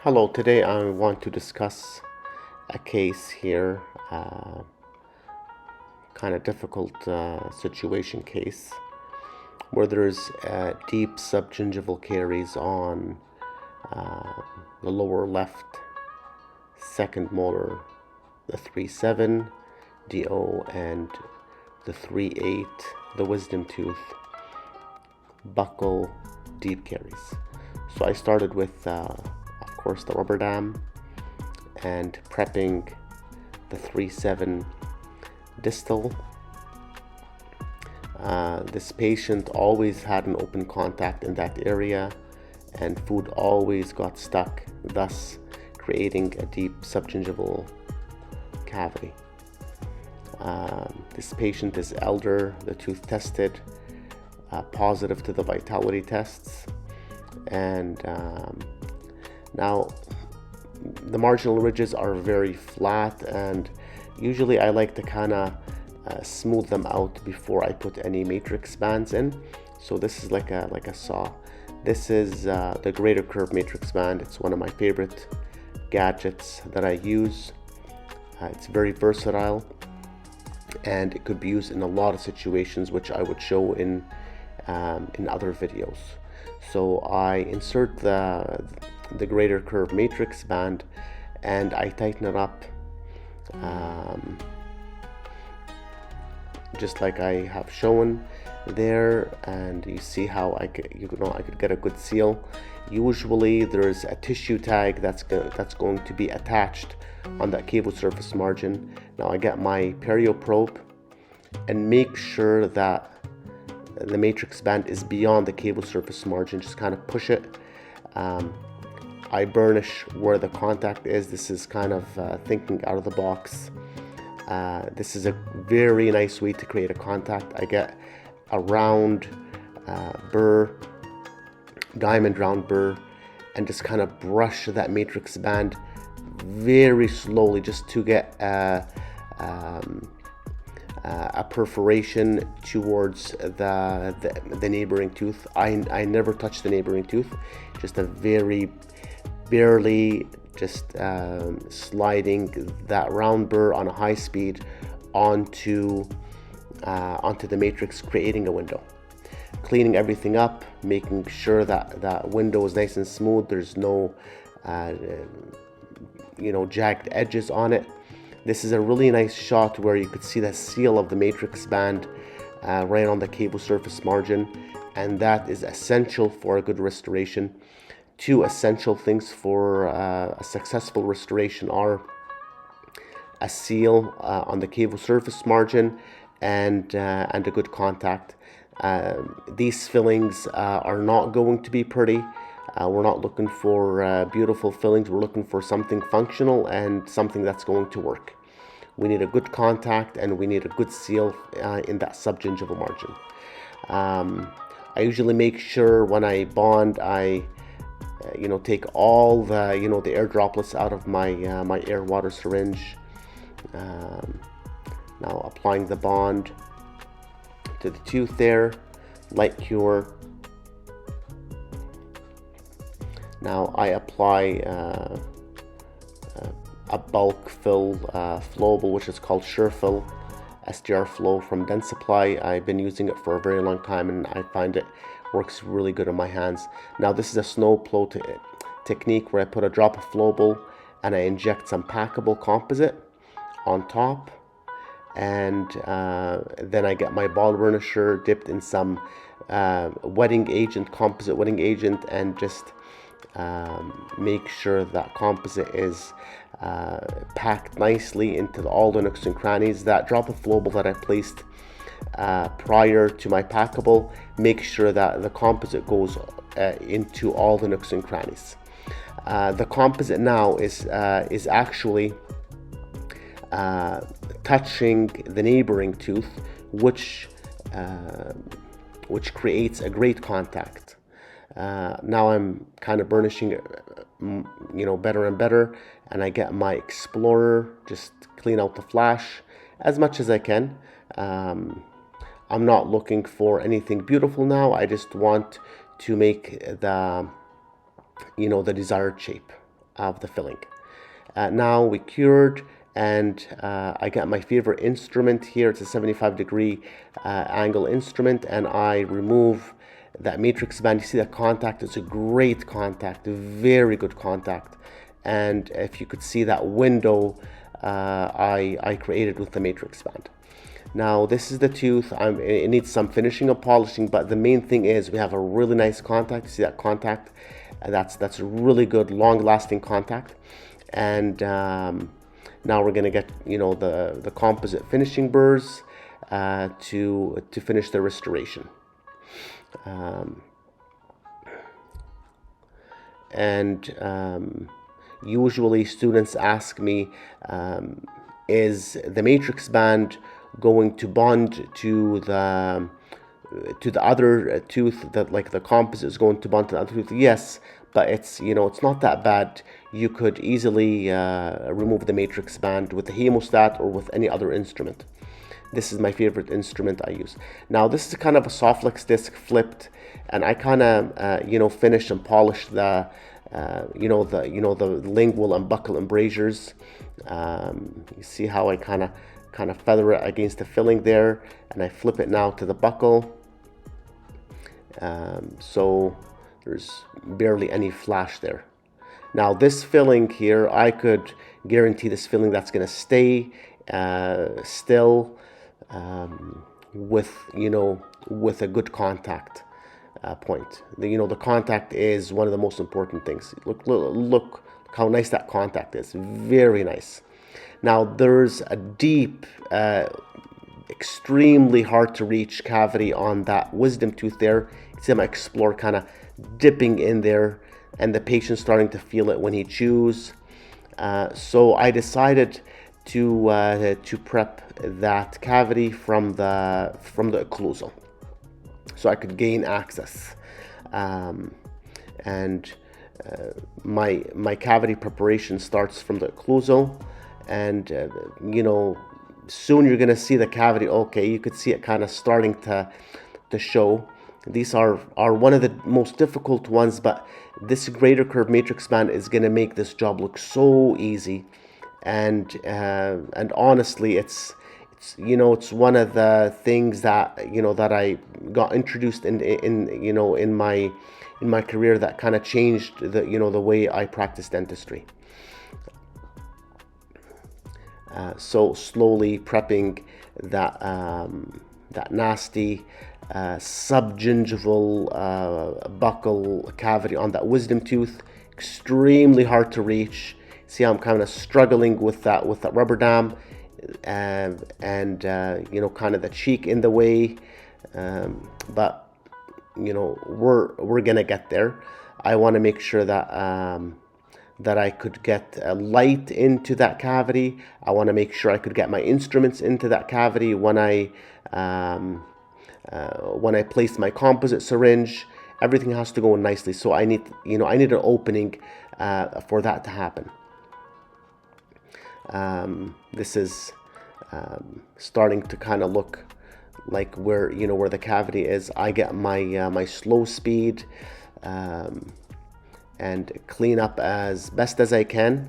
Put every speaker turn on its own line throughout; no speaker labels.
Hello, today I want to discuss a case here, kind of difficult situation case, where there's deep subgingival caries on uh, the lower left second molar, the 3-7 DO, and the 3-8, the wisdom tooth, buccal deep caries. So I started with of course the rubber dam and prepping the 3-7 distal. This patient always had an open contact in that area and food always got stuck, thus creating a deep subgingival cavity. This patient is elder, the tooth tested positive to the vitality tests, and now the marginal ridges are very flat, and usually I like to kind of smooth them out before I put any matrix bands in. So this is like a saw. This is the greater curve matrix band. It's one of my favorite gadgets that I use. It's very versatile and it could be used in a lot of situations, which I would show in other videos. So I insert the greater curve matrix band and I tighten it up just like I have shown there, and you see how I could get a good seal. Usually there's a tissue tag that's going to be attached on that cavo surface margin. Now I get my perio probe and make sure that the matrix band is beyond the cavo surface margin. Just kind of push it. I burnish where the contact is. This is kind of thinking out of the box. This is a very nice way to create a contact. I get a round burr, diamond round burr, and just kind of brush that matrix band very slowly just to get a perforation towards the neighboring tooth. I never touch the neighboring tooth, just a very barely just sliding that round burr on a high speed onto the matrix, creating a window. Cleaning everything up, making sure that that window is nice and smooth. There's no jagged edges on it. This is a really nice shot where you could see the seal of the matrix band right on the cavo surface margin, and that is essential for a good restoration. Two essential things for a successful restoration are a seal on the cavo surface margin and a good contact. These fillings are not going to be pretty. We're not looking for beautiful fillings. We're looking for something functional and something that's going to work. We need a good contact and we need a good seal in that subgingival margin. I usually make sure when I bond, I take all the air droplets out of my my air water syringe. Now applying the bond to the tooth there, light cure. Now I apply a bulk fill flowable, which is called SureFill SDR Flow from Dentsply. I've been using it for a very long time and I find it works really good on my hands. Now this is a snow plow technique where I put a drop of flowable and I inject some packable composite on top, and then I get my ball burnisher dipped in some wetting agent, composite wetting agent, and just make sure that composite is packed nicely into all the nooks and crannies. That drop of flowable that I placed prior to my packable, make sure that the composite goes into all the nooks and crannies. The composite now is actually touching the neighboring tooth, which creates a great contact. Now I'm kind of burnishing it, better and better, and I get my Explorer, just clean out the flash as much as I can. I'm not looking for anything beautiful now. I just want to make the desired shape. of the filling. Now we cured, and I got my favorite instrument here. It's a 75-degree angle instrument, and I remove that matrix band. You see that contact? It's a great contact, very good contact. And if you could see that window I created with the matrix band. Now this is the tooth. It needs some finishing and polishing, but the main thing is we have a really nice contact. You see that contact? That's a really good, long-lasting contact. And now we're gonna get, you know, the composite finishing burrs to finish the restoration. Usually students ask me, is the matrix band going to bond to the other tooth, that like the composite is going to bond to the other tooth? Yes, but it's, you know, it's not that bad. You could easily remove the matrix band with the hemostat or with any other instrument. This is my favorite instrument I use. Now this is kind of a Soflex disc flipped, and I kind of you know, finish and polish the you know, the lingual and buccal embrasures. You see how I kind of feather it against the filling there, and I flip it now to the buccal. So there's barely any flash there. Now this filling here, I could guarantee this filling that's going to stay still with, you know, with a good contact point. The contact is one of the most important things. Look how nice that contact is. Very nice. Now there's a deep, extremely hard to reach cavity on that wisdom tooth there. You see my Explore kind of dipping in there, and the patient's starting to feel it when he chews. So I decided to prep that cavity from the occlusal, so I could gain access. My cavity preparation starts from the occlusal, and you know, soon you're gonna see the cavity. Okay, you could see it kind of starting to show. These are one of the most difficult ones, but this greater curve matrix band is gonna make this job look so easy. And honestly, it's you know, it's one of the things that, you know, that I got introduced in my career that kind of changed the way I practice dentistry. So slowly prepping that nasty subgingival buccal cavity on that wisdom tooth. Extremely hard to reach. See how I'm kind of struggling with that rubber dam, and you know, kind of the cheek in the way, but you know, we're gonna get there. I want to make sure that that I could get light into that cavity. I want to make sure I could get my instruments into that cavity when I place my composite syringe. Everything has to go nicely, so I need an opening for that to happen. This is starting to kind of look like where the cavity is. I get my my slow speed and clean up as best as I can,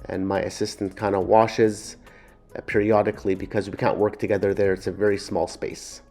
and my assistant kind of washes periodically because we can't work together there. It's a very small space.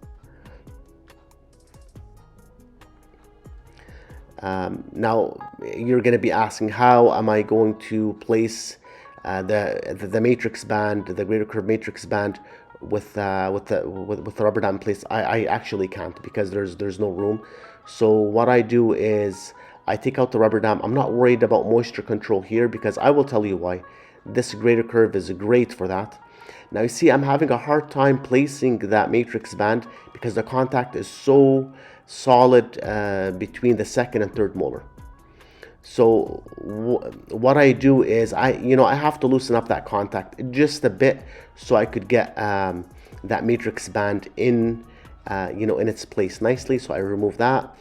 Now you're going to be asking, how am I going to place the matrix band, the greater curve matrix band, with the rubber dam in place? I actually can't, because there's no room. So what I do is I take out the rubber dam. I'm not worried about moisture control here, because I will tell you why. This greater curve is great for that. Now you see, I'm having a hard time placing that matrix band because the contact is so solid between the second and third molar. So what I do is I have to loosen up that contact just a bit so I could get that matrix band in in its place nicely. So I remove that.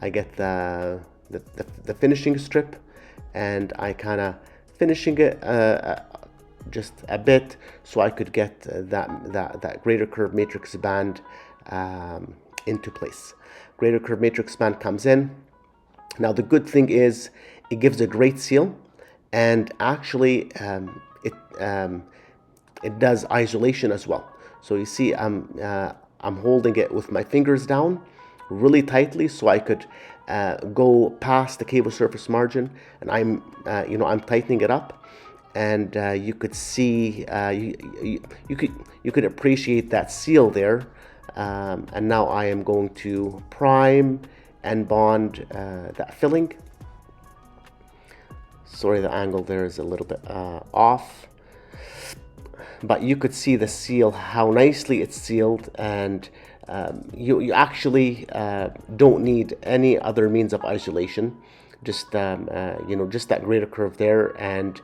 I get the finishing strip, and I kind of finishing it just a bit so I could get that greater curve matrix band into place. Greater curve matrix band comes in. Now the good thing is it gives a great seal, and actually it does isolation as well. So you see, I'm holding it with my fingers down really tightly, so I could go past the cable surface margin, and I'm tightening it up, and you could see, you could appreciate that seal there. And now I am going to prime and bond that filling. Sorry, the angle there is a little bit off, but you could see the seal, how nicely it's sealed, and you actually don't need any other means of isolation, just just that greater curve there. And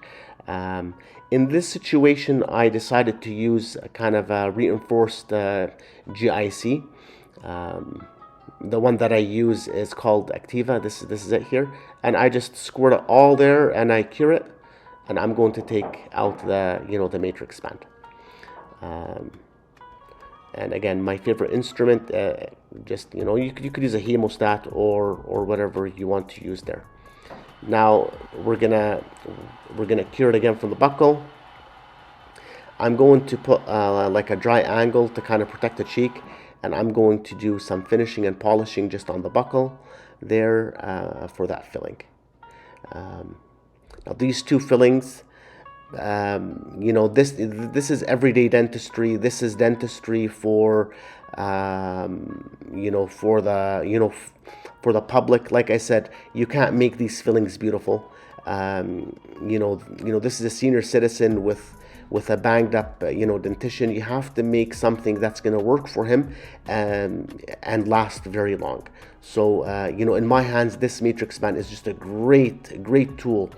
in this situation, I decided to use a kind of a reinforced GIC. The one that I use is called Activa. This is it here, and I just squirt it all there, and I cure it, and I'm going to take out the the matrix band. And again, my favorite instrument, just you could use a hemostat or whatever you want to use there. Now we're gonna cure it again from the buccal. I'm going to put like a dry angle to kind of protect the cheek, and I'm going to do some finishing and polishing just on the buccal there for that filling. Now these two fillings, this is everyday dentistry. This is dentistry for for the public. Like I said, you can't make these fillings beautiful. This is a senior citizen with a banged up dentition. You have to make something that's going to work for him and last very long. So in my hands, this matrix band is just a great tool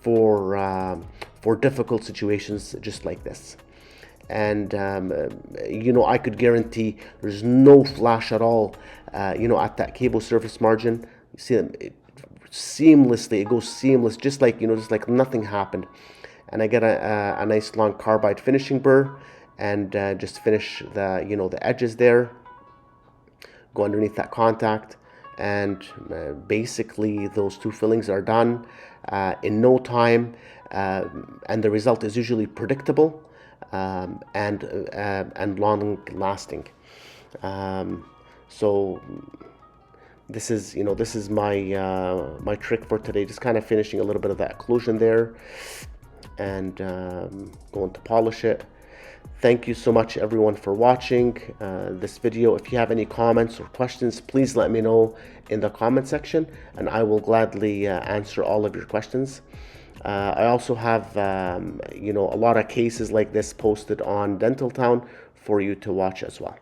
for difficult situations just like this. And I could guarantee there's no flash at all at that cable surface margin. You see them, it goes seamless, just like nothing happened. And I get a nice long carbide finishing burr, and just finish the edges there, go underneath that contact, and basically those two fillings are done in no time, and the result is usually predictable and long lasting. So this is my trick for today, just kind of finishing a little bit of that occlusion there, and going to polish it. Thank you so much everyone for watching this video. If you have any comments or questions, please let me know in the comment section, and I will gladly answer all of your questions. I also have a lot of cases like this posted on Dental Town for you to watch as well.